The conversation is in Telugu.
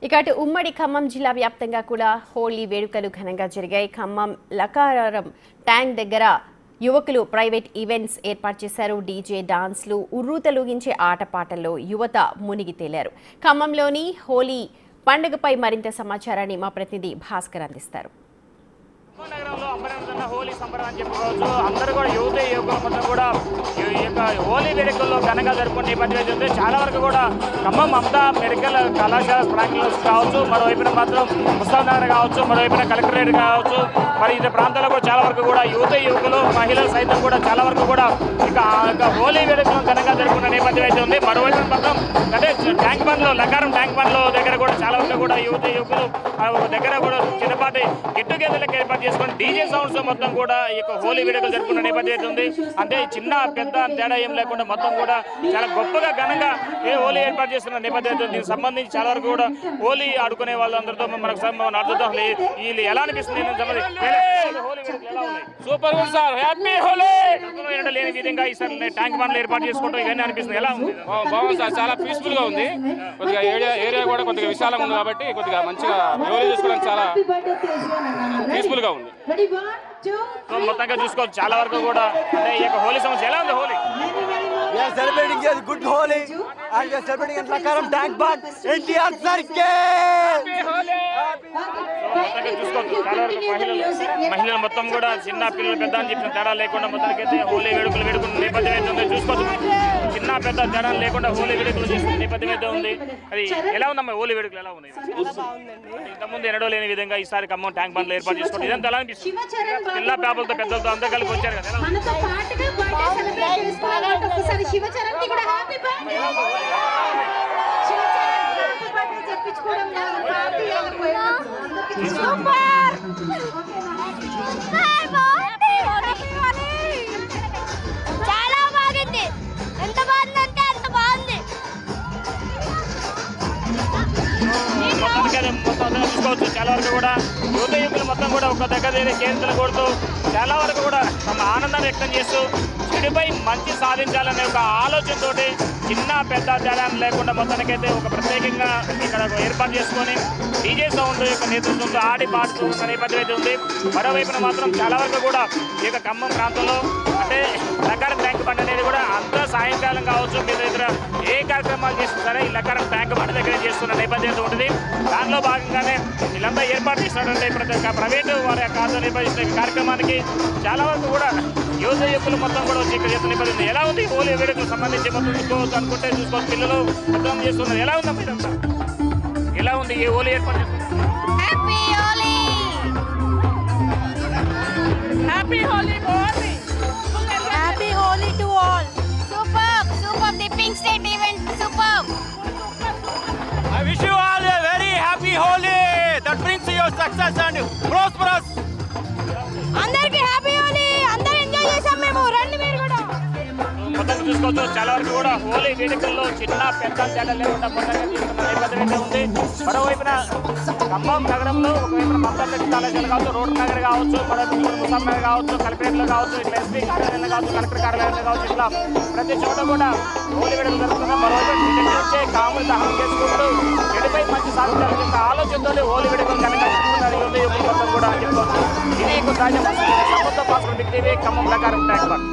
ఇక అటు ఉమ్మడి ఖమ్మం జిల్లా వ్యాప్తంగా కూడా హోలీ వేడుకలు ఘనంగా జరిగాయి. ఖమ్మం లకారం ట్యాంక్ దగ్గర యువకులు ప్రైవేట్ ఈవెంట్స్ ఏర్పాటు చేశారు. డీజే డాన్స్లు, ఉర్రూతలూగించే ఆటపాటల్లో యువత మునిగి తేలారు. ఖమ్మంలోని హోలీ పండుగపై మరింత సమాచారాన్ని మా ప్రతినిధి భాస్కర్ అందిస్తారు. నగరంలో అంబరంతున్న హోలీ సంబరం అని చెప్పుకోవచ్చు. అందరూ కూడా యువకుల మొత్తం కూడా ఈ యొక్క హోలీ వేడుకల్లో ఘనంగా జరుపుకునే నేపథ్యం ఉంది. చాలా వరకు కూడా ఖమ్మం మమతా మెడికల్ కళాశాల ప్రాంగణంలో కావచ్చు, మరోవైపున మాత్రం ముస్తాఫ్ నగర్ కావచ్చు, మరోవైపున కలెక్టరేట్ కావచ్చు, మరి ఇతర ప్రాంతాల్లో కూడా చాలా వరకు కూడా యువకులు, మహిళలు సైతం కూడా చాలా వరకు కూడా ఇక హోలీ వేడుకలను ఘనంగా జరుపుకున్న నేపథ్యం అయితే ఉంది. మరోవైపున మాత్రం అదే ట్యాంక్ బండ్లో లకారం ట్యాంక్ బండ్లో దగ్గర కూడా చాలా వరకు కూడా యువకులు ఒక దగ్గర కూడా చిన్నపాటి గిట్టుగేదలకు ఏర్పాటు చేసుకుని డీజే సౌండ్స్ మొత్తం కూడా ఈ యొక్క హోలీ వేడుకలు జరుపుకున్న నేపథ్యం అయితే ఉంది. అంటే చిన్న పెద్ద తేడా ఏం లేకుండా మొత్తం కూడా చాలా గొప్పగా ఘనంగా హోలీ ఏర్పాటు చేస్తున్న నేపథ్యం అయితే ఉంది. దీనికి సంబంధించి చాలా వరకు కూడా హోలీ ఆడుకునే వాళ్ళందరితో మనకు అర్థం వీళ్ళు ఎలా అనిపిస్తుంది హోలీ వేడుకలు ఎలా ఉన్నాయి? సూపర్ ఉంది సార్, హ్యాపీ హోలీ. లేని విధంగా ఈసారి ట్యాంక్ బండ్లు ఏర్పాటు చేసుకుంటాం ఇవన్నీ అనిపిస్తుంది. ఎలా ఉంది? బాగుంది సార్, చాలా పీస్ఫుల్ గా ఉంది. కొద్దిగా ఏరియా కూడా కొద్దిగా విశాలంగా ఉంది కాబట్టి కొద్దిగా మంచిగా హోలీ చేసుకోవడానికి చాలా పీస్ఫుల్ గా ఉంది. మొత్తంగా చూసుకోవచ్చు చాలా వరకు కూడా అంటే ఈ యొక్క హోలీ సమస్య ఎలా ఉంది? Holi We are celebrating a good Holi and we are celebrating at Lakaram Tank Band, NTR Circle. మొత్తంగా చూసుకోవచ్చు చాలా వరకు మహిళలు మొత్తం కూడా చిన్న పిల్లలు పెద్ద అని చెప్పిన తేడా లేకుండా మొత్తానికైతే హోలీ వేడుకలు వేడుకున్న నేపథ్యం అయితే ఉంది. చూసుకోవచ్చు చిన్న పెద్ద తేడా లేకుండా హోలీ వేడుకలు చేసుకున్న నేపథ్యం అయితే ఉంది. అది ఎలా ఉందమ్మా హోలీ వేడుకలు ఎలా ఉన్నాయి? ఇంతకుముందు ఎన్నడో లేని విధంగా ఈసారి ఖమ్మం ట్యాంక్ బండ్లు ఏర్పాటు చేసుకోండి. ఇదంతా ఎలా అనిపిస్తుంది? పిల్ల పేపలతో పెద్దలతో అందరూ కలిపి వచ్చారు కదా. చాలా బాగుంది, ఎంత బాగుందంటే అంత బాగుంది. చూసుకోవచ్చు చాలా వరకు కూడా యువకులు మొత్తం కూడా ఒక దగ్గర కేంద్రాలు కొడుతూ చాలా వరకు కూడా తమ ఆనందాన్ని వ్యక్తం చేస్తూ చెడుపై మంచి సాధించాలనే ఒక ఆలోచనతోటి చిన్న పెద్ద తేడా లేకుండా మొత్తానికైతే ఒక ప్రత్యేకంగా ఇక్కడ ఏర్పాటు చేసుకొని డీజే సౌండ్ యొక్క నేతృత్వంతో ఆడి పాడుతూ నేపథ్యం అయితే ఉంది. మరోవైపున మాత్రం చాలా వరకు కూడా ఈ యొక్క ఖమ్మం ప్రాంతంలో అంటే లకారం ట్యాంక్ బండ్ అనేది కూడా అంత సాయంకాలం కావచ్చు మీద ఇతర ఏ కార్యక్రమాలు చేసినా సరే ఈ లకారం ట్యాంక్ బండ్ దగ్గర చేస్తున్న నేపథ్యం అయితే ఉంటుంది. దానిలో భాగంగానే వీళ్ళంతా ఏర్పాటు చేసినటువంటి ప్రతి ఒక్క ప్రైవేటు వారి యొక్క ఆధ్వర్యంలో నిర్వహిస్తున్న కార్యక్రమానికి చాలా వరకు కూడా యువకులు మొత్తం కూడా వచ్చి ఇక్కడ చేస్తున్న నేపథ్యం. ఎలా ఉంది హోలీ వేడుకలకు సంబంధించి మొత్తం చూసుకోవచ్చు అనుకుంటే చూసుకోవచ్చు పిల్లలు మొత్తం చేస్తున్నారు. ఎలా ఉందా మీరంతా? ఎలా ఉంది ఈ హోలీ ఏర్పాటు చేస్తున్నారు? హ్యాపీ హోలీ, హ్యాపీ హోలీ బాగుంది. Happy Holi to all. Super the pink state event super. I wish you all a very happy Holi that brings you success and prosperous. అందరికీ హ్యాపీ హోలీ. అందరూ ఎంజాయ్ చేసాం మేము. రండి మీరు కూడా. మొత్తం చూసుకోవచ్చు చాలా వరకు కూడా హోలీ వేడుకల్లో చిన్న పెద్ద తేడా లేకుండా మొత్తంగా తీసుకున్న నేపథ్యం అయితే ఉంది. మరోవైపున ఖమ్మం నగరంలో ఒకవైపున మమతా కళాశాల కావచ్చు, రోడ్ నగర్ కావచ్చు, మరోవైపు ముస్తాఫ్ నగర్ కావచ్చు, కలెక్టరేట్లో కావచ్చు, ఇట్లా ఎస్పీ కార్యాలయంలో కావచ్చు, కలెక్టర్ కార్యాలయంలో కావచ్చు, ఇట్లా ప్రతి చోట కూడా హోలీ వేడుకలు జరుగుతున్నాం. మరోవైపు వచ్చే కాములు దహనం చేసుకుంటూ చెడుపై మంచి సాధించాలని యొక్క ఆలోచనతో హోలీ వేడుకలు కనుక యువకులు మొత్తం కూడా చెప్పుకోవచ్చు. ఇది తాజా ఖమ్మం లకారం ట్యాంక్ బండ్.